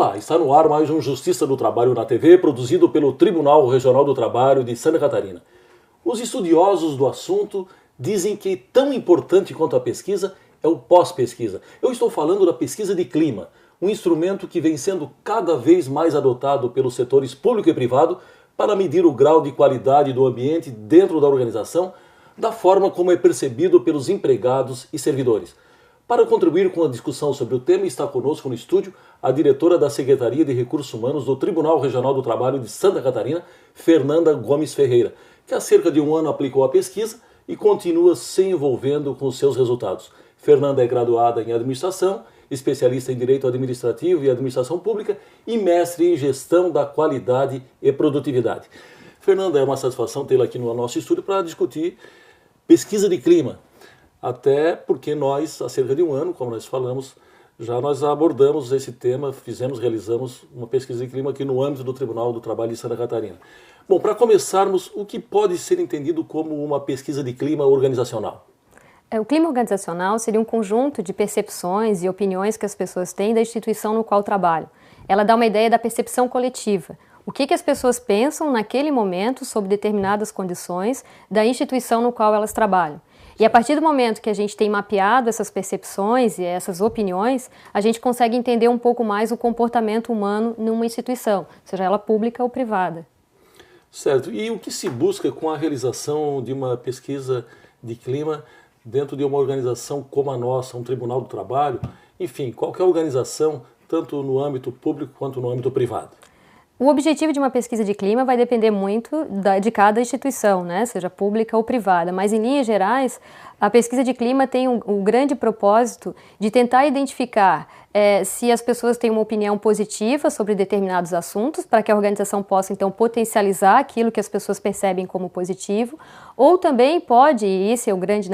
Olá, está no ar mais um Justiça do Trabalho na TV, produzido pelo Tribunal Regional do Trabalho de Santa Catarina. Os estudiosos do assunto dizem que tão importante quanto a pesquisa é o pós-pesquisa. Eu estou falando da pesquisa de clima, um instrumento que vem sendo cada vez mais adotado pelos setores público e privado para medir o grau de qualidade do ambiente dentro da organização, da forma como é percebido pelos empregados e servidores. Para contribuir com a discussão sobre o tema, está conosco no estúdio a diretora da Secretaria de Recursos Humanos do Tribunal Regional do Trabalho de Santa Catarina, Fernanda Gomes Ferreira, que há cerca de um ano aplicou a pesquisa e continua se envolvendo com seus resultados. Fernanda é graduada em Administração, especialista em Direito Administrativo e Administração Pública e mestre em Gestão da Qualidade e Produtividade. Fernanda, é uma satisfação tê-la aqui no nosso estúdio para discutir pesquisa de clima. Até porque nós, há cerca de um ano, como nós falamos, nós abordamos esse tema, realizamos uma pesquisa de clima aqui no âmbito do Tribunal do Trabalho de Santa Catarina. Bom, para começarmos, o que pode ser entendido como uma pesquisa de clima organizacional? O clima organizacional seria um conjunto de percepções e opiniões que as pessoas têm da instituição no qual trabalham. Ela dá uma ideia da percepção coletiva. O que as pessoas pensam naquele momento sobre determinadas condições da instituição no qual elas trabalham. E a partir do momento que a gente tem mapeado essas percepções e essas opiniões, a gente consegue entender um pouco mais o comportamento humano numa instituição, seja ela pública ou privada. Certo. E o que se busca com a realização de uma pesquisa de clima dentro de uma organização como a nossa, um Tribunal do Trabalho, enfim, qualquer organização, tanto no âmbito público quanto no âmbito privado? O objetivo de uma pesquisa de clima vai depender muito de cada instituição, né? Seja pública ou privada, mas em linhas gerais, a pesquisa de clima tem um grande propósito de tentar identificar se as pessoas têm uma opinião positiva sobre determinados assuntos, para que a organização possa então potencializar aquilo que as pessoas percebem como positivo, ou também pode, e esse é o grande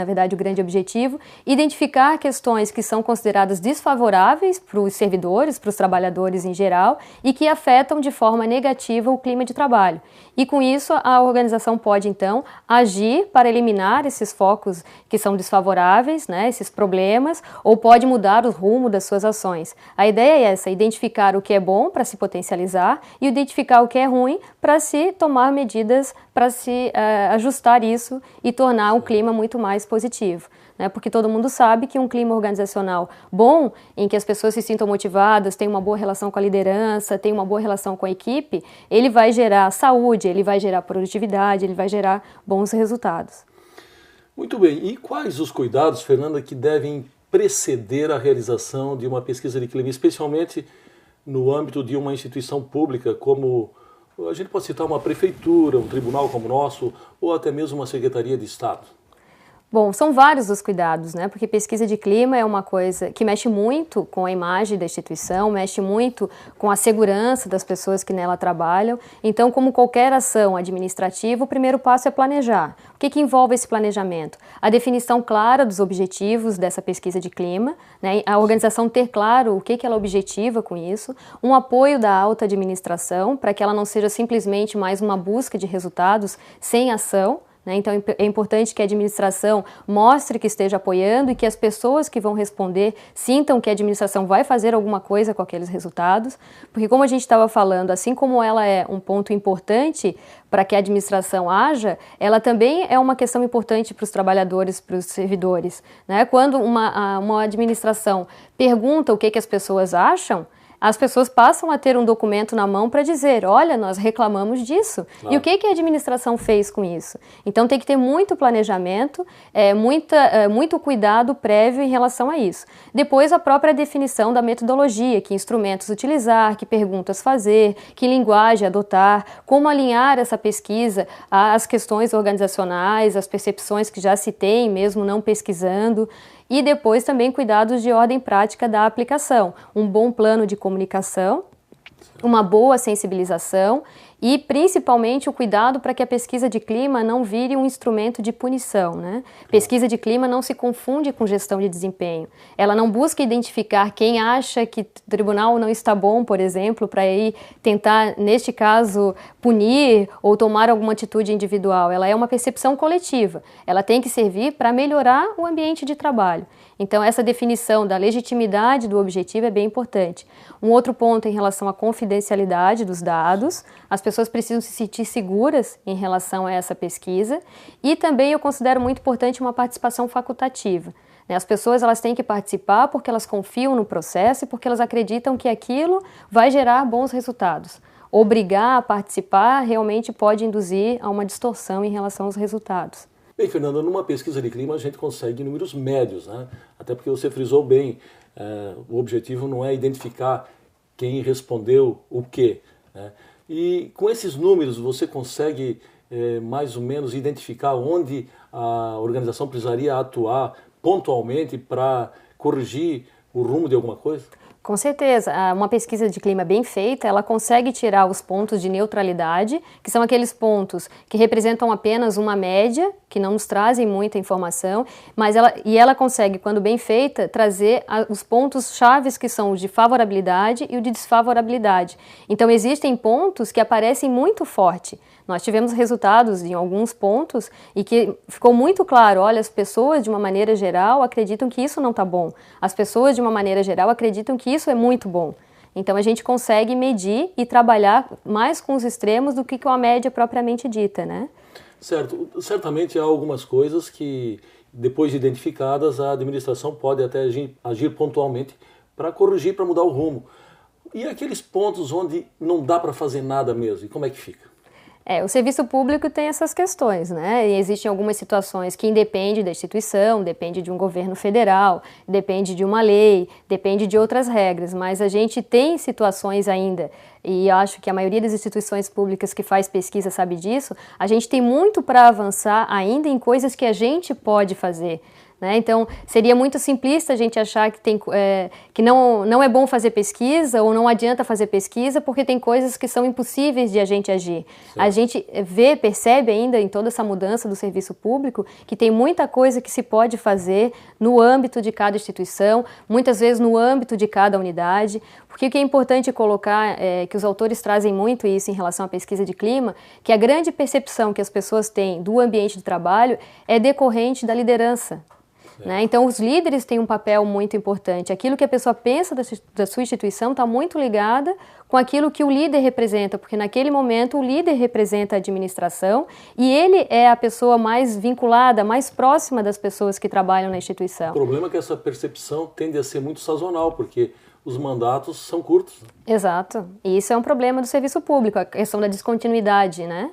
objetivo, identificar questões que são consideradas desfavoráveis para os servidores, para os trabalhadores em geral, e que afetam de forma negativa o clima de trabalho. E com isso a organização pode então agir para eliminar esses focos que são desfavoráveis, né, esses problemas, ou pode mudar o rumo das suas ações. A ideia é essa, identificar o que é bom para se potencializar e identificar o que é ruim para se tomar medidas, para se ajustar isso e tornar o clima muito mais positivo. Né? Porque todo mundo sabe que um clima organizacional bom, em que as pessoas se sintam motivadas, tem uma boa relação com a liderança, tem uma boa relação com a equipe, ele vai gerar saúde, ele vai gerar produtividade, ele vai gerar bons resultados. Muito bem. E quais os cuidados, Fernanda, que devem preceder a realização de uma pesquisa de clima, especialmente no âmbito de uma instituição pública, como a gente pode citar uma prefeitura, um tribunal como o nosso, ou até mesmo uma secretaria de Estado? Bom, são vários os cuidados, né? Porque pesquisa de clima é uma coisa que mexe muito com a imagem da instituição, mexe muito com a segurança das pessoas que nela trabalham. Então, como qualquer ação administrativa, o primeiro passo é planejar. O que envolve esse planejamento? A definição clara dos objetivos dessa pesquisa de clima, né? A organização ter claro o que ela objetiva com isso, um apoio da alta administração, para que ela não seja simplesmente mais uma busca de resultados sem ação. Então é importante que a administração mostre que esteja apoiando e que as pessoas que vão responder sintam que a administração vai fazer alguma coisa com aqueles resultados, porque como a gente estava falando, assim como ela é um ponto importante para que a administração haja, ela também é uma questão importante para os trabalhadores, para os servidores. Né? Quando uma administração pergunta o que as pessoas acham, as pessoas passam a ter um documento na mão para dizer, olha, nós reclamamos disso. Claro. E o que a administração fez com isso? Então tem que ter muito planejamento, muito cuidado prévio em relação a isso. Depois a própria definição da metodologia, que instrumentos utilizar, que perguntas fazer, que linguagem adotar, como alinhar essa pesquisa às questões organizacionais, às percepções que já se tem, mesmo não pesquisando. E depois também cuidados de ordem prática da aplicação, um bom plano de comunicação, uma boa sensibilização E principalmente o cuidado para que a pesquisa de clima não vire um instrumento de punição, né? Pesquisa de clima não se confunde com gestão de desempenho. Ela não busca identificar quem acha que o tribunal não está bom, por exemplo, para aí tentar, neste caso, punir ou tomar alguma atitude individual. Ela é uma percepção coletiva. Ela tem que servir para melhorar o ambiente de trabalho. Então, essa definição da legitimidade do objetivo é bem importante. Um outro ponto em relação à confidencialidade dos dados, as pessoas precisam se sentir seguras em relação a essa pesquisa, e também eu considero muito importante uma participação facultativa. As pessoas elas têm que participar porque elas confiam no processo e porque elas acreditam que aquilo vai gerar bons resultados. Obrigar a participar realmente pode induzir a uma distorção em relação aos resultados. Bem, Fernanda, numa pesquisa de clima a gente consegue números médios, né? Até porque você frisou bem, o objetivo não é identificar quem respondeu o quê, né? E com esses números você consegue mais ou menos identificar onde a organização precisaria atuar pontualmente para corrigir o rumo de alguma coisa? Com certeza, uma pesquisa de clima bem feita, ela consegue tirar os pontos de neutralidade, que são aqueles pontos que representam apenas uma média, que não nos trazem muita informação, mas ela consegue, quando bem feita, trazer os pontos chaves que são os de favorabilidade e o de desfavorabilidade. Então existem pontos que aparecem muito forte. Nós tivemos resultados em alguns pontos e que ficou muito claro, olha, as pessoas de uma maneira geral acreditam que isso não está bom. As pessoas de uma maneira geral acreditam que isso é muito bom. Então a gente consegue medir e trabalhar mais com os extremos do que com a média propriamente dita, né? Certo. Certamente há algumas coisas que, depois de identificadas, a administração pode até agir pontualmente para corrigir, para mudar o rumo. E aqueles pontos onde não dá para fazer nada mesmo, e como é que fica? O serviço público tem essas questões, né? E existem algumas situações que independem da instituição, depende de um governo federal, depende de uma lei, depende de outras regras, mas a gente tem situações ainda, e acho que a maioria das instituições públicas que faz pesquisa sabe disso, a gente tem muito para avançar ainda em coisas que a gente pode fazer. Então, seria muito simplista a gente achar que não é bom fazer pesquisa ou não adianta fazer pesquisa porque tem coisas que são impossíveis de a gente agir. Sim. A gente percebe ainda em toda essa mudança do serviço público que tem muita coisa que se pode fazer no âmbito de cada instituição, muitas vezes no âmbito de cada unidade, porque o que é importante colocar que os autores trazem muito isso em relação à pesquisa de clima, que a grande percepção que as pessoas têm do ambiente de trabalho é decorrente da liderança. Então, os líderes têm um papel muito importante. Aquilo que a pessoa pensa da sua instituição está muito ligada com aquilo que o líder representa, porque naquele momento o líder representa a administração e ele é a pessoa mais vinculada, mais próxima das pessoas que trabalham na instituição. O problema é que essa percepção tende a ser muito sazonal, porque os mandatos são curtos. Exato. E isso é um problema do serviço público, a questão da descontinuidade, né?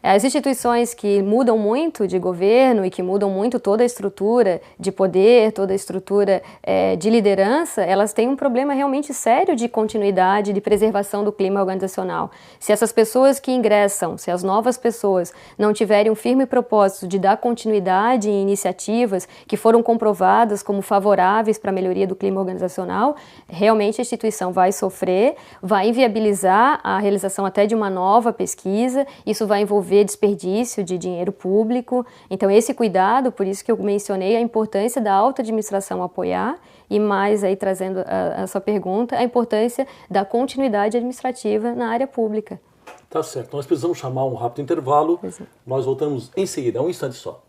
As instituições que mudam muito de governo e que mudam muito toda a estrutura de poder, toda a estrutura de liderança, elas têm um problema realmente sério de continuidade, de preservação do clima organizacional. Se essas pessoas que ingressam, se as novas pessoas não tiverem um firme propósito de dar continuidade em iniciativas que foram comprovadas como favoráveis para a melhoria do clima organizacional, realmente a instituição vai sofrer, vai inviabilizar a realização até de uma nova pesquisa, isso vai envolver desperdício de dinheiro público. Então esse cuidado, por isso que eu mencionei a importância da alta administração apoiar e mais aí trazendo a sua pergunta, a importância da continuidade administrativa na área pública. Tá certo, nós precisamos chamar um rápido intervalo, nós voltamos em seguida, um instante só.